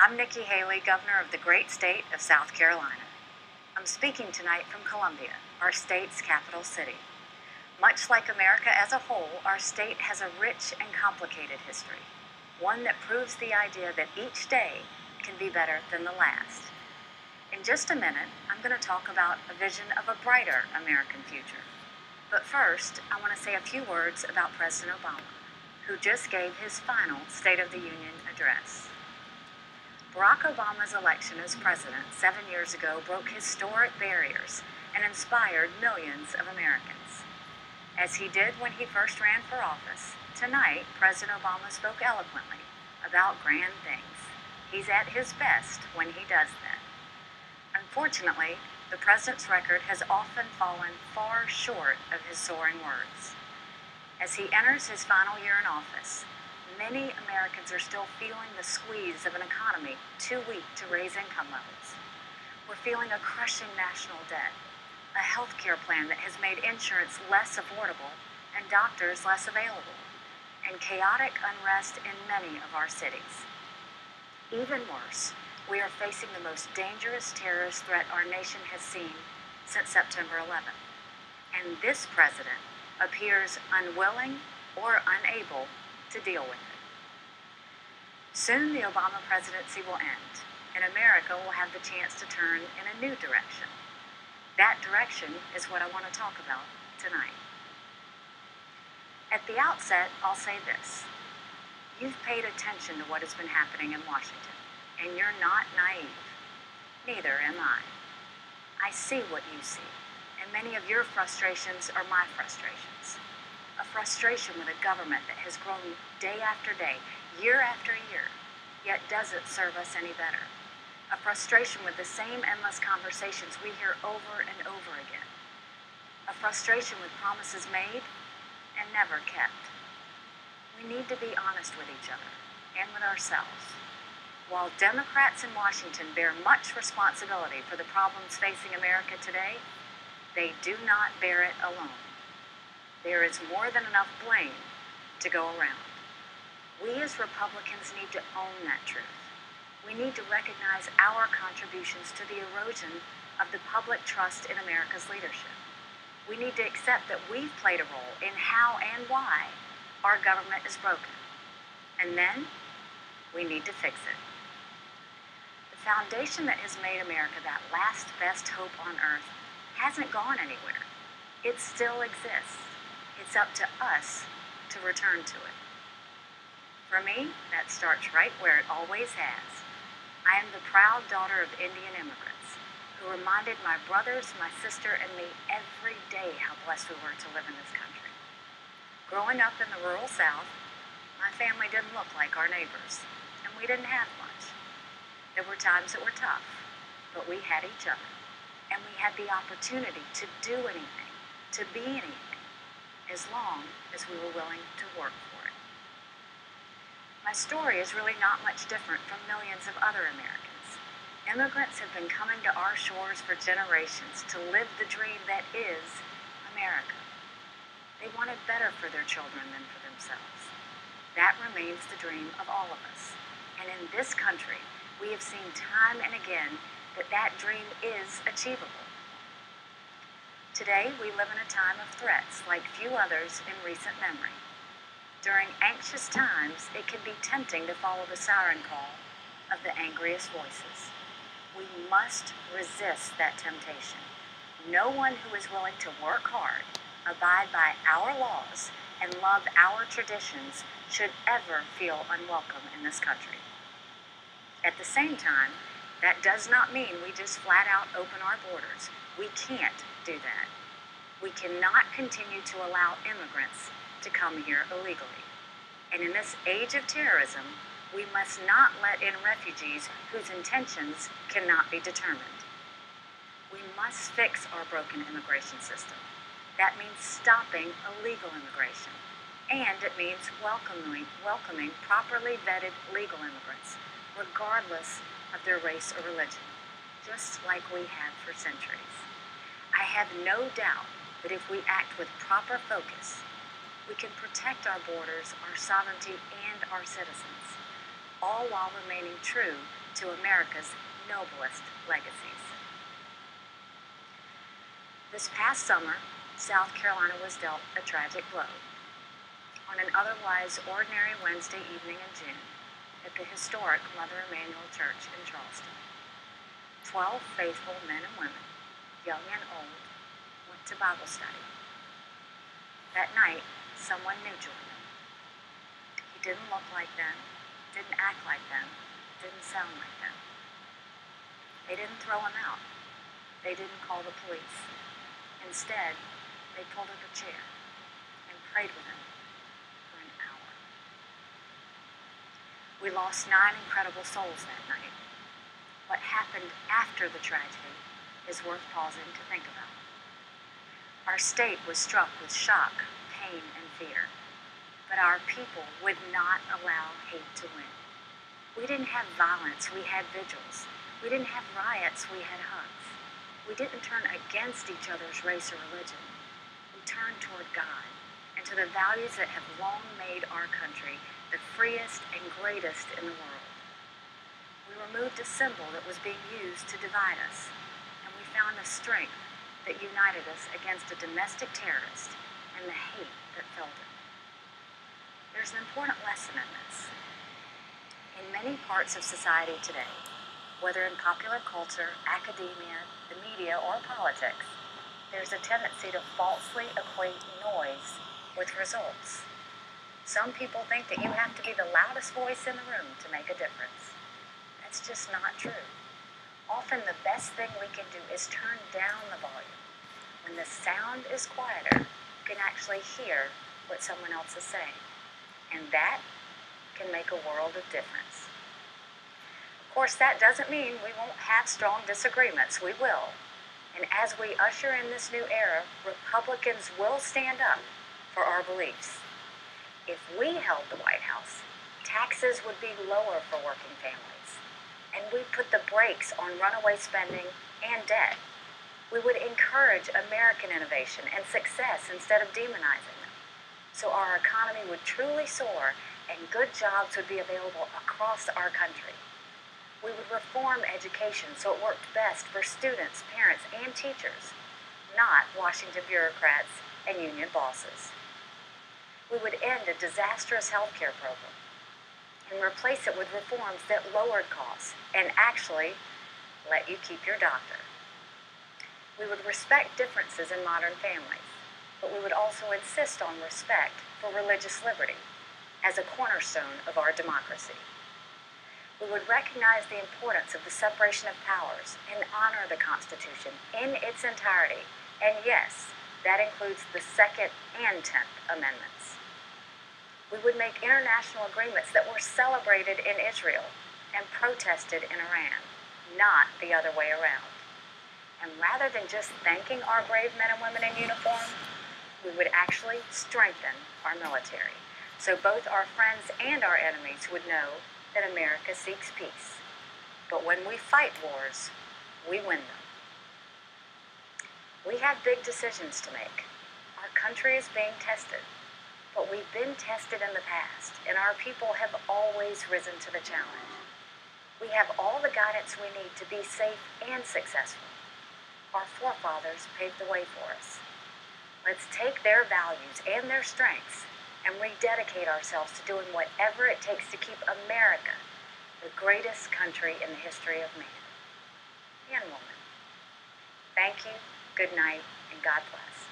I'm Nikki Haley, Governor of the great state of South Carolina. I'm speaking tonight from Columbia, our state's capital city. Much like America as a whole, our state has a rich and complicated history, one that proves the idea that each day can be better than the last. In just a minute, I'm going to talk about a vision of a brighter American future. But first, I want to say a few words about President Obama, who just gave his final State of the Union address. Barack Obama's election as president 7 years ago broke historic barriers and inspired millions of Americans. As he did when he first ran for office, tonight President Obama spoke eloquently about grand things. He's at his best when he does that. Unfortunately, the president's record has often fallen far short of his soaring words. As he enters his final year in office, many Americans are still feeling the squeeze of an economy too weak to raise income levels. We're feeling a crushing national debt, a health care plan that has made insurance less affordable and doctors less available, and chaotic unrest in many of our cities. Even worse, we are facing the most dangerous terrorist threat our nation has seen since September 11th. And this president appears unwilling or unable to deal with it. Soon the Obama presidency will end, and America will have the chance to turn in a new direction. That direction is what I want to talk about tonight. At the outset, I'll say this. You've paid attention to what has been happening in Washington, and you're not naive. Neither am I. I see what you see, and many of your frustrations are my frustrations. A frustration with a government that has grown day after day, year after year, yet doesn't serve us any better. A frustration with the same endless conversations we hear over and over again. A frustration with promises made and never kept. We need to be honest with each other and with ourselves. While Democrats in Washington bear much responsibility for the problems facing America today, they do not bear it alone. There is more than enough blame to go around. We as Republicans need to own that truth. We need to recognize our contributions to the erosion of the public trust in America's leadership. We need to accept that we've played a role in how and why our government is broken. And then we need to fix it. The foundation that has made America that last best hope on earth hasn't gone anywhere. It still exists. It's up to us to return to it. For me, that starts right where it always has. I am the proud daughter of Indian immigrants who reminded my brothers, my sister, and me every day how blessed we were to live in this country. Growing up in the rural South, my family didn't look like our neighbors, and we didn't have much. There were times that were tough, but we had each other, and we had the opportunity to do anything, to be anything, as long as we were willing to work for it. My story is really not much different from millions of other Americans. Immigrants have been coming to our shores for generations to live the dream that is America. They wanted better for their children than for themselves. That remains the dream of all of us. And in this country, we have seen time and again that that dream is achievable. Today, we live in a time of threats like few others in recent memory. During anxious times, it can be tempting to follow the siren call of the angriest voices. We must resist that temptation. No one who is willing to work hard, abide by our laws, and love our traditions should ever feel unwelcome in this country. At the same time, that does not mean we just flat out open our borders. We can't do that. We cannot continue to allow immigrants to come here illegally. And in this age of terrorism, we must not let in refugees whose intentions cannot be determined. We must fix our broken immigration system. That means stopping illegal immigration. And it means welcoming properly vetted legal immigrants, regardless of their race or religion, just like we have for centuries. I have no doubt that if we act with proper focus, we can protect our borders, our sovereignty, and our citizens, all while remaining true to America's noblest legacies. This past summer, South Carolina was dealt a tragic blow. On an otherwise ordinary Wednesday evening in June, at the historic Mother Emanuel Church in Charleston, 12 faithful men and women, young and old, went to Bible study. That night, someone new joined them. He didn't look like them, didn't act like them, didn't sound like them. They didn't throw him out. They didn't call the police. Instead, they pulled up a chair and prayed with him for an hour. We lost 9 incredible souls that night. What happened after the tragedy is worth pausing to think about. Our state was struck with shock, pain, and fear, but our people would not allow hate to win. We didn't have violence, we had vigils. We didn't have riots, we had hugs. We didn't turn against each other's race or religion. We turned toward God and to the values that have long made our country the freest and greatest in the world. We removed a symbol that was being used to divide us, and we found a strength that united us against a domestic terrorist and the hate that filled it. There's an important lesson in this. In many parts of society today, whether in popular culture, academia, the media, or politics, there's a tendency to falsely equate noise with results. Some people think that you have to be the loudest voice in the room to make a difference. That's just not true. Often the best thing we can do is turn down the volume. When the sound is quieter, you can actually hear what someone else is saying. And that can make a world of difference. Of course, that doesn't mean we won't have strong disagreements. We will. And as we usher in this new era, Republicans will stand up for our beliefs. If we held the White House, taxes would be lower for working families, and we'd put the brakes on runaway spending and debt. We would encourage American innovation and success instead of demonizing them, so our economy would truly soar and good jobs would be available across our country. We would reform education so it worked best for students, parents, and teachers, not Washington bureaucrats and union bosses. We would end a disastrous healthcare program and replace it with reforms that lowered costs and actually let you keep your doctor. We would respect differences in modern families, but we would also insist on respect for religious liberty as a cornerstone of our democracy. We would recognize the importance of the separation of powers and honor the Constitution in its entirety, and yes, that includes the Second and 10th Amendments. We would make international agreements that were celebrated in Israel and protested in Iran, not the other way around. And rather than just thanking our brave men and women in uniform, we would actually strengthen our military, so both our friends and our enemies would know that America seeks peace. But when we fight wars, we win them. We have big decisions to make. Our country is being tested, but we've been tested in the past, and our people have always risen to the challenge. We have all the guidance we need to be safe and successful. Our forefathers paved the way for us. Let's take their values and their strengths and rededicate ourselves to doing whatever it takes to keep America the greatest country in the history of man and woman. Thank you, good night, and God bless.